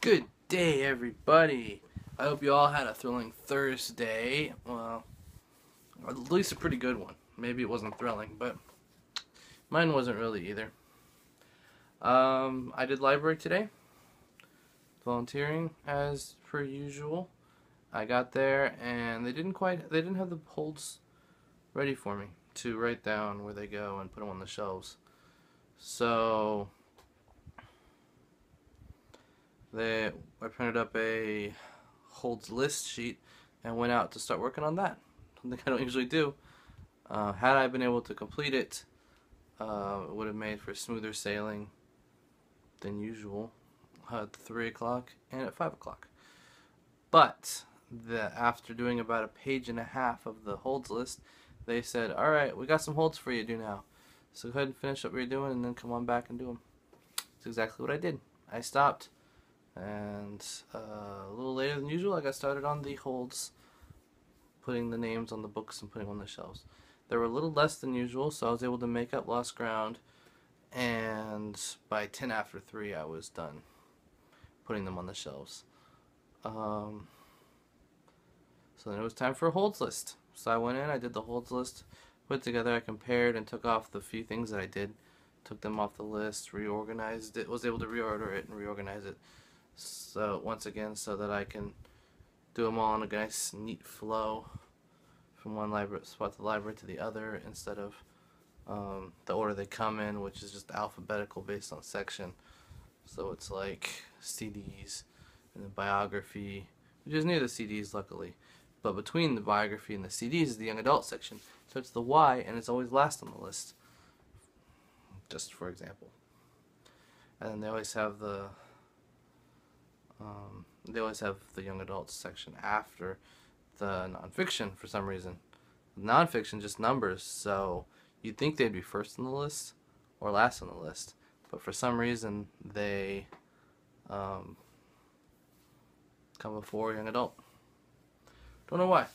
Good day, everybody. I hope you all had a thrilling Thursday. Well, at least a pretty good one. Maybe it wasn't thrilling, but mine wasn't really either. I did library today, volunteering as per usual. I got there and they didn't have the holds ready for me to write down where they go and put them on the shelves. So I printed up a holds list sheet and went out to start working on that. Something I don't usually do. Had I been able to complete it, it would have made for smoother sailing than usual at 3 o'clock and at 5 o'clock. But after doing about a page and a half of the holds list, they said, alright, we got some holds for you to do now. So go ahead and finish up what you're doing and then come on back and do them. That's exactly what I did. I stopped, and a little later than usual, I got started on the holds, putting the names on the books and putting them on the shelves. They were a little less than usual, so I was able to make up lost ground, and by 10 after 3 I was done putting them on the shelves. So then it was time for a holds list. So I went in, I did the holds list, put it together, I compared and took off the few things that I did, took them off the list, reorganized it, was able to reorder it and reorganize it. So once again, so that I can do them all in a nice, neat flow from one library spot to the library to the other, instead of the order they come in, which is just alphabetical based on section. So it's like CDs and the biography, which is near the CDs, luckily. But between the biography and the CDs is the young adult section. So it's the Y, and it's always last on the list, just for example. And then they always have the young adults section after the nonfiction for some reason. Nonfiction just numbers, so you'd think they'd be first on the list or last on the list, but for some reason they come before young adult. Don't know why.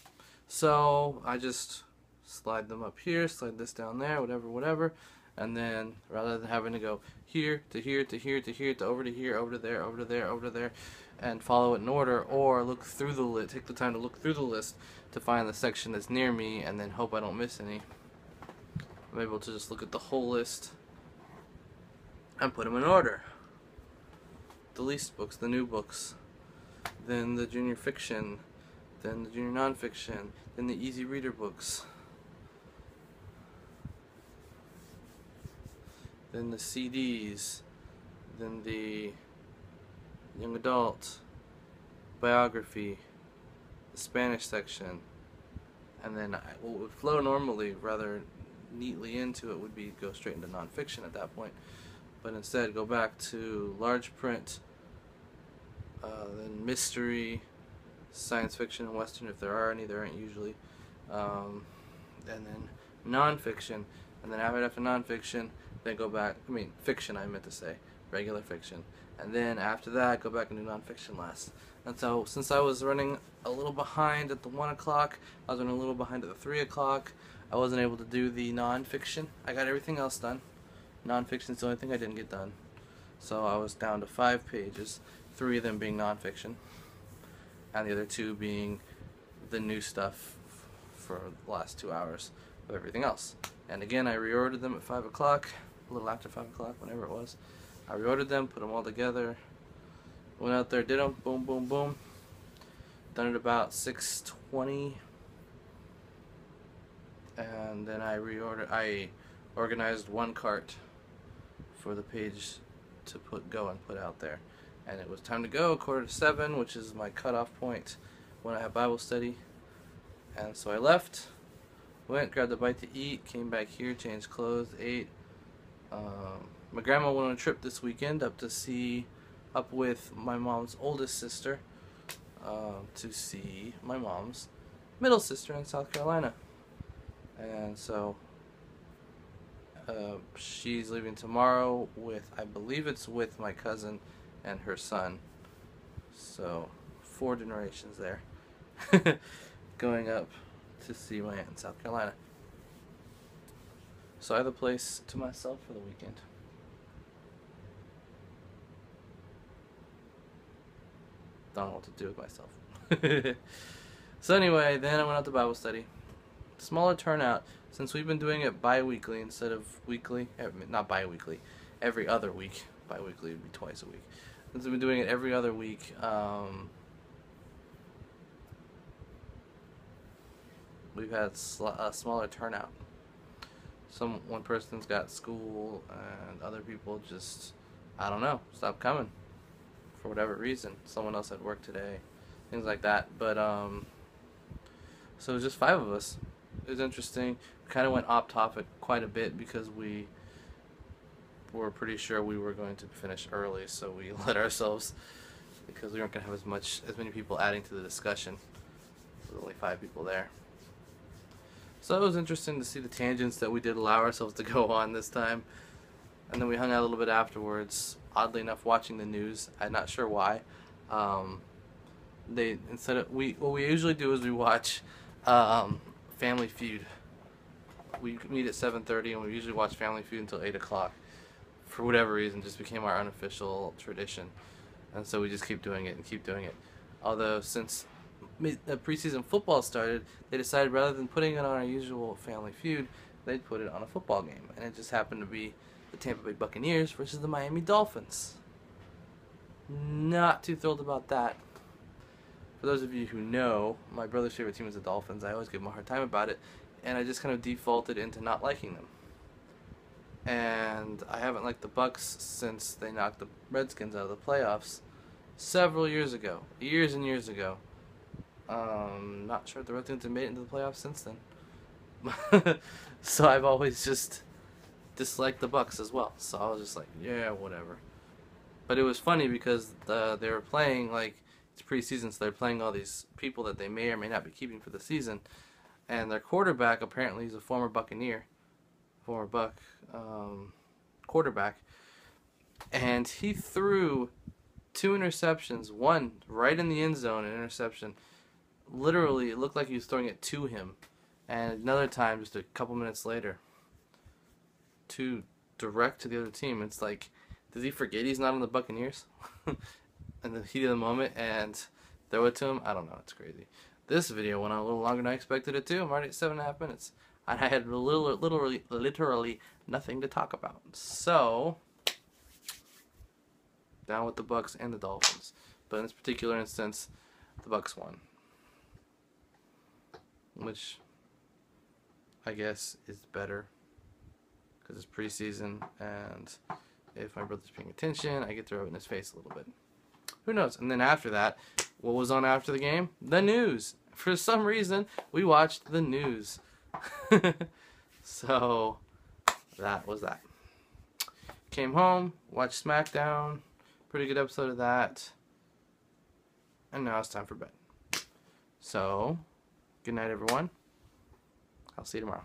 So I just slide them up here, slide this down there, whatever, and then rather than having to go here to here to here to here to over to here, over to there, over to there, over to there, and follow it in order, or look through the list, take the time to look through the list to find the section that's near me and then hope I don't miss any, I'm able to just look at the whole list and put them in order. The least books, the new books, then the junior fiction, then the junior nonfiction, then the easy reader books, then the CDs, then the young adult, biography, the Spanish section, and then what would flow normally rather neatly into it would be go straight into nonfiction at that point, but instead go back to large print, then mystery, science fiction, and western if there are any. There aren't usually, and then nonfiction, and then after nonfiction, then go back. I mean fiction, I meant to say regular fiction, and then after that go back and do nonfiction last. And so since I was running a little behind at the 1 o'clock, I was running a little behind at the 3 o'clock, I wasn't able to do the nonfiction. I got everything else done. Nonfiction's the only thing I didn't get done. So I was down to 5 pages, 3 of them being nonfiction, and the other 2 being the new stuff for the last 2 hours of everything else. And again, I reordered them at 5 o'clock, a little after 5 o'clock, whenever it was. I reordered them, put them all together, went out there, did them, boom, boom, boom. Done it about 6:20, and then I organized one cart for the page to go and put out there. And it was time to go, 6:45, which is my cutoff point when I have Bible study. And so I left, went, grabbed a bite to eat, came back here, changed clothes, ate. My grandma went on a trip this weekend up with my mom's oldest sister, to see my mom's middle sister in South Carolina. And so she's leaving tomorrow with, I believe it's with my cousin and her son. So 4 generations there going up to see my aunt in South Carolina. So I have the place to myself for the weekend. don't know what to do with myself. So anyway, then I went out to Bible study. Smaller turnout since we've been doing it bi-weekly instead of weekly. Not bi-weekly, every other week. Bi-weekly would be twice a week. Since we've been doing it every other week, we've had a smaller turnout. One person's got school, and other people just, I don't know, stopped coming for whatever reason. Someone else had work today, things like that. But so it was just 5 of us. It was interesting. We kind of went off topic quite a bit because we were pretty sure we were going to finish early, so we let ourselves, because we weren't going to have as many people adding to the discussion. There were only 5 people there. So it was interesting to see the tangents that we did allow ourselves to go on this time. And then we hung out a little bit afterwards, oddly enough watching the news. I'm not sure why. What we usually do is we watch Family Feud. We meet at 7:30 and we usually watch Family Feud until 8 o'clock. For whatever reason, just became our unofficial tradition. And so we just keep doing it and keep doing it. Although since the preseason football started, they decided rather than putting it on our usual Family Feud, they'd put it on a football game. And it just happened to be the Tampa Bay Buccaneers versus the Miami Dolphins. Not too thrilled about that. For those of you who know, my brother's favorite team is the Dolphins. I always give him a hard time about it, and I just kind of defaulted into not liking them. And I haven't liked the Bucs since they knocked the Redskins out of the playoffs several years ago. Years and years ago. Not sure if the Redskins have made it into the playoffs since then. So I've always just disliked the Bucs as well. So I was just like, yeah, whatever. But it was funny because they were playing, like, it's preseason, so they're playing all these people that they may or may not be keeping for the season. And their quarterback, apparently, is a former Buccaneer. Former Buck quarterback. And he threw 2 interceptions. One right in the end zone, an interception. Literally, it looked like he was throwing it to him. And another time, just a couple minutes later, to direct to the other team. It's like, does he forget he's not on the Buccaneers? In the heat of the moment and throw it to him? I don't know. It's crazy. This video went on a little longer than I expected it to. I'm already at 7.5 minutes. I had literally nothing to talk about. So, down with the Bucs and the Dolphins. But in this particular instance, the Bucs won. Which, I guess, is better. Because it's preseason, and if my brother's paying attention, I get to rub it in his face a little bit. Who knows? And then after that, what was on after the game? The news. For some reason, we watched the news. So, that was that. Came home, watched SmackDown. Pretty good episode of that. And now it's time for bed. So, good night, everyone. I'll see you tomorrow.